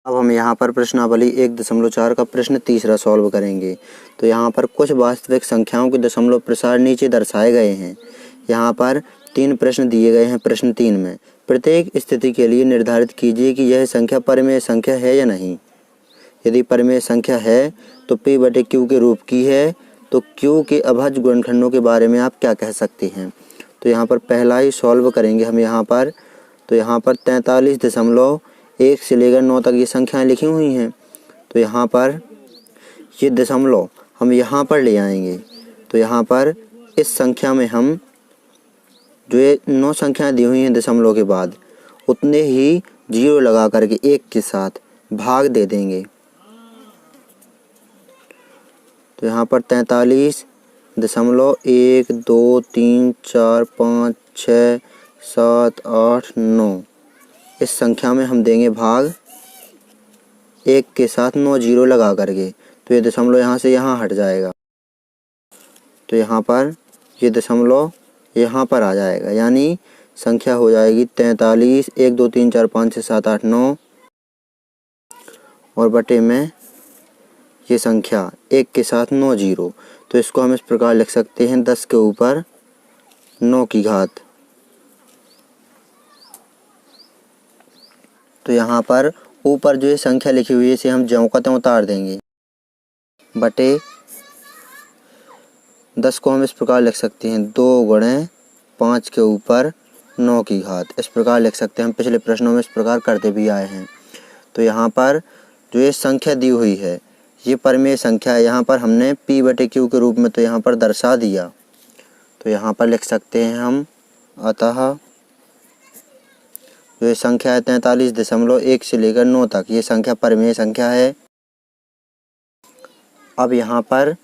अब हम यहाँ पर प्रश्नावली 1.4 का प्रश्न तीसरा सॉल्व करेंगे। तो यहाँ पर कुछ वास्तविक संख्याओं के दशमलव प्रसार नीचे दर्शाए गए हैं। यहाँ पर 3 प्रश्न दिए गए हैं। प्रश्न 3 में प्रत्येक स्थिति के लिए निर्धारित कीजिए कि यह संख्या परिमेय संख्या है या नहीं। यदि परिमेय संख्या है तो P/Q के रूप की है, तो Q के अभाज्य गुणनखंडों के बारे में आप क्या कह सकते हैं। तो यहाँ पर पहला ही सॉल्व करेंगे हम यहाँ पर। तो यहाँ पर 43.1 से लेकर 9 तक ये संख्याएं लिखी हुई हैं। तो यहाँ पर ये दशमलव हम यहाँ पर ले आएंगे। तो यहाँ पर इस संख्या में हम जो ये 9 संख्याएं दी हुई हैं दशमलव के बाद, उतने ही 0 लगा करके 1 के साथ भाग दे देंगे। तो यहाँ पर 43.1 2 3 4 5 6 7 8 9 इस संख्या में हम देंगे भाग 1 के साथ 9 0 लगा करके। तो ये दशमलव यहाँ से यहाँ हट जाएगा। तो यहाँ पर ये दशमलव यहाँ पर आ जाएगा, यानी संख्या हो जाएगी 43 1 2 3 4 5 6 7 8 9 और बटे में ये संख्या 1 के साथ 9 0। तो इसको हम इस प्रकार लिख सकते हैं 10 के ऊपर 9 की घात। तो यहाँ पर ऊपर जो ये संख्या लिखी हुई है इसे हम ज्यों का त्यों उतार देंगे, बटे 10 को हम इस प्रकार लिख सकते हैं 2 गुणे 5 के ऊपर 9 की घात। इस प्रकार लिख सकते हैं। हम पिछले प्रश्नों में इस प्रकार करते भी आए हैं। तो यहाँ पर जो ये संख्या दी हुई है ये परिमेय संख्या है। यहाँ पर हमने P/Q के रूप में तो यहाँ पर दर्शा दिया। तो यहाँ पर लिख सकते हैं हम, अतः जो ये संख्या है 43.1 से लेकर 9 तक ये संख्या परिमेय संख्या है। अब यहाँ पर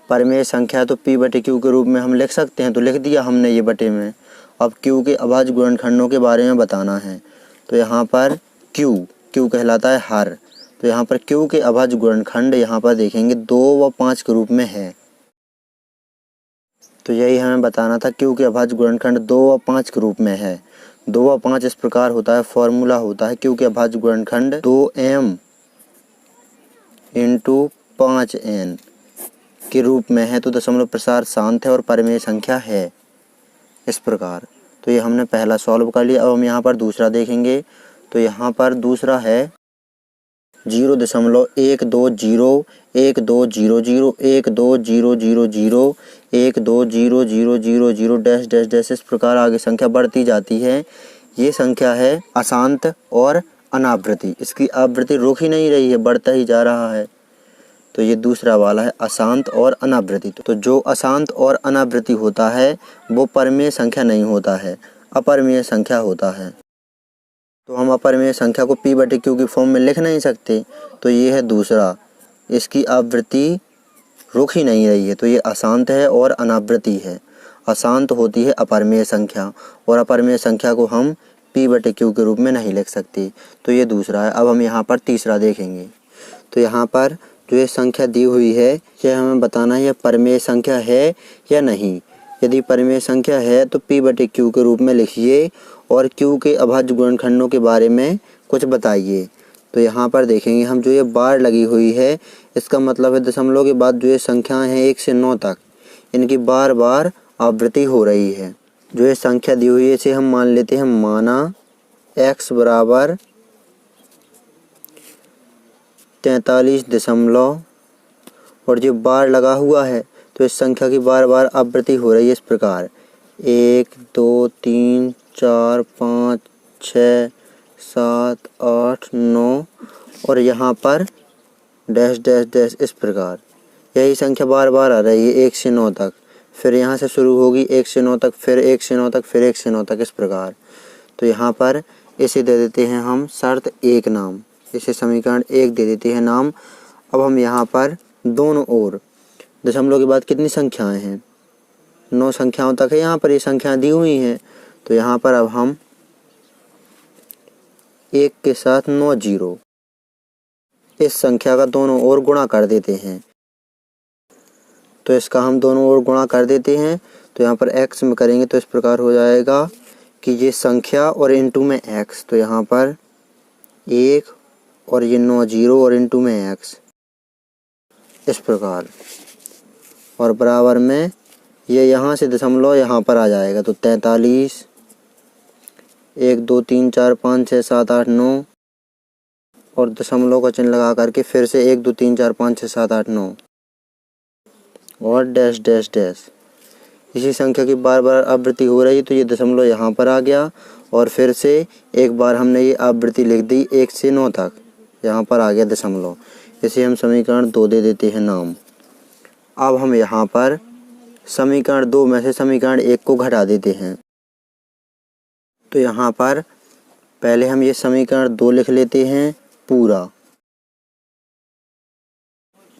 परिमेय संख्या तो P/Q के रूप में हम लिख सकते हैं, तो लिख दिया हमने ये बटे में। अब Q के अभाज्य गुणनखंडों के बारे में बताना है। तो यहाँ पर Q कहलाता है हर। तो यहाँ पर Q के अभाज्य गुणनखंड यहाँ पर देखेंगे 2 व 5 के रूप में है। तो यही हमें बताना था, Q के अभाज्य गुणनखंड 2 व 5 के रूप में है। 2 व 5 इस प्रकार होता है, फॉर्मूला होता है Q के अभाज्य गुणनखंड 2m × 5n के रूप में है। तो दशमलव प्रसार शांत है और परिमेय संख्या है, इस प्रकार। तो ये हमने पहला सॉल्व कर लिया। अब हम यहाँ पर दूसरा देखेंगे। तो यहाँ पर दूसरा है 0.120 1200 120000 120000 डैश डैश डैश इस प्रकार आगे संख्या बढ़ती जाती है। ये संख्या है अशांत और अनावृति। इसकी आवृत्ति रुक ही नहीं रही है, बढ़ता ही जा रहा है। तो ये दूसरा वाला है अशांत और अनावृति। तो जो अशांत और अनावृति होता है वो परिमेय संख्या नहीं होता है, अपरिमेय संख्या होता है। तो हम अपरिमेय संख्या को P/Q की फॉर्म में लिख नहीं सकते। तो ये है दूसरा, इसकी आवृत्ति रुक ही नहीं रही है। तो ये अशांत है और अनावृति है। अशांत होती है अपरिमेय संख्या, और अपरिमेय संख्या को हम P/Q के रूप में नहीं लिख सकते। तो ये दूसरा है। अब हम यहाँ पर तीसरा देखेंगे। तो यहाँ पर जो ये संख्या दी हुई है यह हमें बताना है यह परिमेय संख्या है या नहीं। यदि परिमेय संख्या है तो P/Q के रूप में लिखिए और Q के अभाज्य गुणनखंडों के बारे में कुछ बताइए। तो यहाँ पर देखेंगे हम, जो ये बार लगी हुई है इसका मतलब है दशमलव के बाद जो ये संख्याएं हैं 1 से 9 तक, इनकी बार बार आवृत्ति हो रही है। जो ये संख्या दी हुई है इसे हम मान लेते हैं, माना x बराबर 43 और जो बार लगा हुआ है तो इस संख्या की बार बार आवृत्ति हो रही है इस प्रकार 1 2 3 4 5 6 7 8 9 और यहाँ पर डैश डैश डैश इस प्रकार। यही संख्या बार बार आ रही है 1 से 9 तक, फिर यहाँ से शुरू होगी 1 से 9 तक, फिर 1 से 9 तक, फिर 1 से 9 तक इस प्रकार। तो यहाँ पर इसे दे देते हैं हम शर्त 1 नाम, इसे समीकरण 1 दे देते हैं नाम। अब हम यहाँ पर दोनों ओर दशमलव के बाद कितनी संख्याएं हैं, 9 संख्याओं तक है यहाँ पर ये संख्याएं दी हुई हैं। तो यहाँ पर अब हम 1 के साथ 9 0 इस संख्या का दोनों ओर गुणा कर देते हैं। तो इसका हम दोनों ओर गुणा कर देते हैं। तो यहाँ पर x में करेंगे तो इस प्रकार हो जाएगा कि ये संख्या और इनटू में x। तो यहाँ पर 1 और ये 9 जीरो और इनटू में x, इस प्रकार। और बराबर में ये यहाँ से दशमलव यहाँ पर आ जाएगा तो 43, 1 2 3 4 5 6 7 8 9 और दशमलव का चिन्ह लगा करके फिर से 1 2 3 4 5 6 7 8 9 और डैश डैश डैश। इसी संख्या की बार बार आवृत्ति हो रही तो ये दशमलव यहाँ पर आ गया और फिर से एक बार हमने ये आवृत्ति लिख दी 1 से 9 तक, यहाँ पर आ गया दशमलव। इसे हम समीकरण 2 दे देते हैं नाम। अब हम यहाँ पर समीकरण 2 में से समीकरण 1 को घटा देते हैं। तो यहाँ पर पहले हम ये समीकरण 2 लिख लेते हैं पूरा।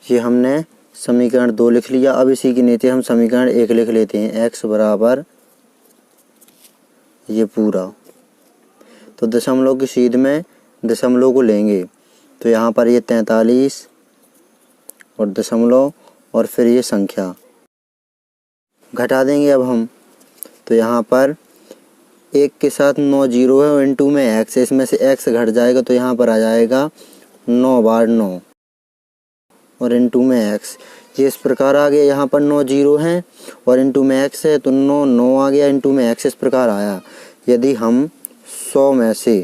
ये हमने समीकरण 2 लिख लिया। अब इसी के नीचे हम समीकरण 1 लिख लेते हैं, x बराबर ये पूरा। तो दशमलव की सीध में दशमलव को लेंगे तो यहाँ पर ये 43 और दशमलव और फिर ये संख्या घटा देंगे अब हम। तो यहाँ पर 1 के साथ 9 जीरो है और इनटू में x, इसमें से x घट जाएगा तो यहाँ पर आ जाएगा 9 बार 9 और इनटू में x। ये इस प्रकार आ गया। यहाँ पर 9 जीरो हैं और इनटू में x है तो 9 9 आ गया, इनटू में x इस प्रकार आया। यदि हम 100 में से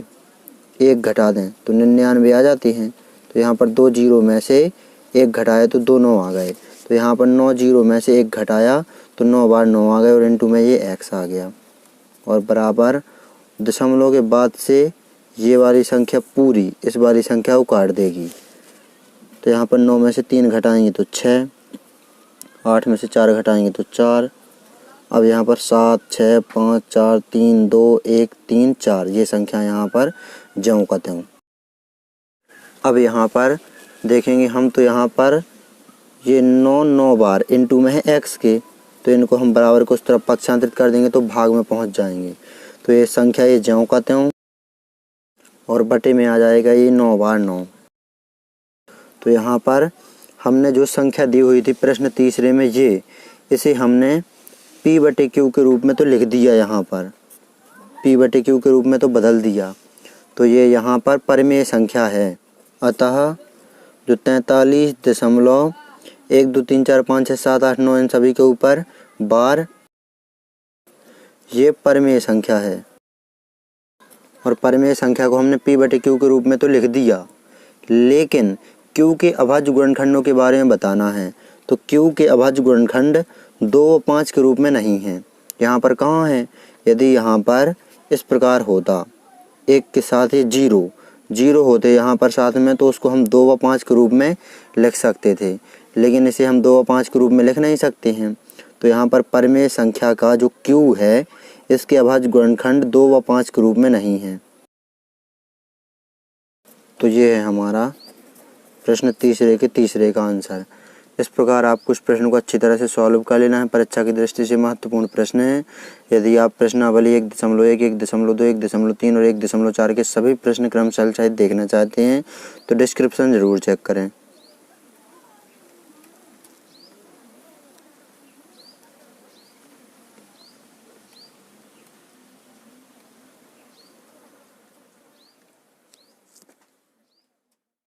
1 घटा दें तो 99 आ जाती हैं। तो यहाँ पर 2 जीरो में से 1 घटाया तो 2 9 आ गए। तो यहाँ पर 9 जीरो में से 1 घटाया तो 9 बार 9 आ गए और इनटू में ये x आ गया। और बराबर दशमलव के बाद से ये वाली संख्या पूरी इस वाली संख्या को काट देगी। तो यहाँ पर 9 में से 3 घटाएंगे तो 6, 8 में से 4 घटाएंगे तो 4। अब यहाँ पर 7 6 5 4 3 2 1 3 4 ये संख्या यहाँ पर ज्यों का त्यों। अब यहाँ पर देखेंगे हम तो यहाँ पर ये 9 9 बार इनटू में है x के, तो इनको हम बराबर को उस तरफ पक्षांतरित कर देंगे तो भाग में पहुँच जाएंगे। तो ये संख्या ये ज्यों का त्यों और बटे में आ जाएगा ये 9 बार 9। तो यहाँ पर हमने जो संख्या दी हुई थी प्रश्न तीसरे में ये, इसे हमने p बटे q के रूप में तो लिख दिया, यहाँ पर p बटे q के रूप में तो बदल दिया। तो ये यहाँ पर परिमेय संख्या है। अतः जो 43 दशमलव 1 2 3 4 5 6 7 8 9 इन सभी के ऊपर बार ये परिमेय संख्या है। और परिमेय संख्या को हमने p बटे q के रूप में तो लिख दिया, लेकिन q के अभाज्य गुणनखंडों के बारे में बताना है। तो q के अभाज्य गुणनखंड 2 व 5 के रूप में नहीं हैं। यहाँ पर कहाँ है? यदि यहाँ पर इस प्रकार होता 1 के साथ ये जीरो होते यहाँ पर साथ में, तो उसको हम 2 व 5 के रूप में लिख सकते थे, लेकिन इसे हम 2 व 5 के रूप में लिख नहीं सकते हैं। तो यहाँ पर परिमेय संख्या का जो q है इसके अभाज्य गुणनखंड 2 व 5 के रूप में नहीं है। तो ये है हमारा प्रश्न तीसरे के तीसरे का आंसर। इस प्रकार आप कुछ प्रश्नों को अच्छी तरह से सॉल्व कर लेना है। परीक्षा की दृष्टि से महत्वपूर्ण प्रश्न है। यदि आप प्रश्नावली 1.1, 1.2, 1.3 और 1.4 के सभी प्रश्न क्रमशः सहित देखना चाहते हैं तो डिस्क्रिप्शन ज़रूर चेक करें।